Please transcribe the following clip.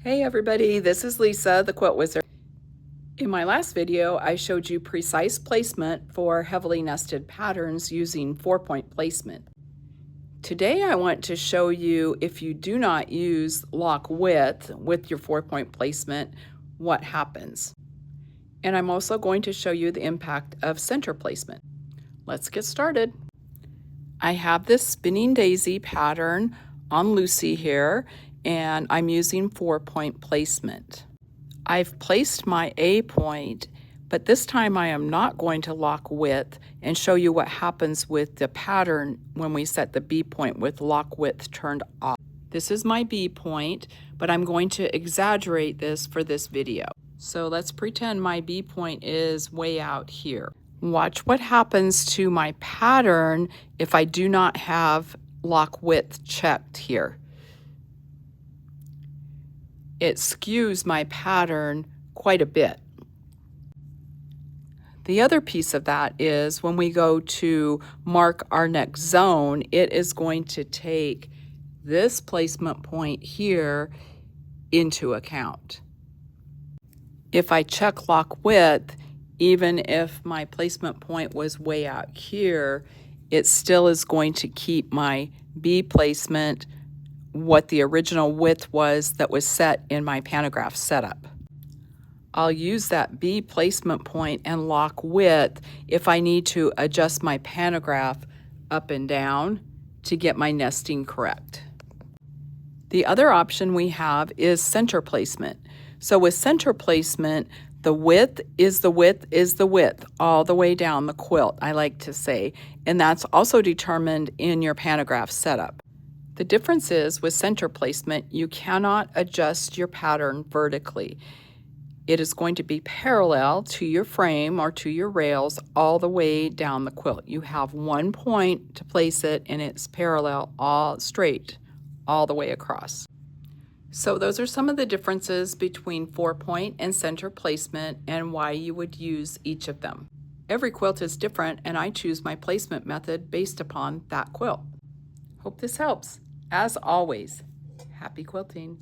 Hey everybody, this is Lisa, the Quilt Wizard. In my last video, I showed you precise placement for heavily nested patterns using 4-point placement. Today I want to show you, if you do not use lock width with your 4-point placement, what happens. And I'm also going to show you the impact of center placement. Let's get started. I have this spinning daisy pattern on Lucy here, and I'm using 4-point placement. I've placed my A point, but this time I am not going to lock width and show you what happens with the pattern when we set the B point with lock width turned off. This is my B point, but I'm going to exaggerate this for this video. So let's pretend my B point is way out here. Watch what happens to my pattern if I do not have lock width checked here. It skews my pattern quite a bit. The other piece of that is when we go to mark our next zone, it is going to take this placement point here into account. If I check lock width, even if my placement point was way out here, it still is going to keep my B placement what the original width was that was set in my pantograph setup. I'll use that B placement point and lock width if I need to adjust my pantograph up and down to get my nesting correct. The other option we have is center placement. So with center placement, the width is the width is the width all the way down the quilt, I like to say, and that's also determined in your pantograph setup. The difference is with center placement, you cannot adjust your pattern vertically. It is going to be parallel to your frame or to your rails all the way down the quilt. You have one point to place it and it's parallel all straight all the way across. So those are some of the differences between 4-point and center placement and why you would use each of them. Every quilt is different and I choose my placement method based upon that quilt. Hope this helps. As always, happy quilting.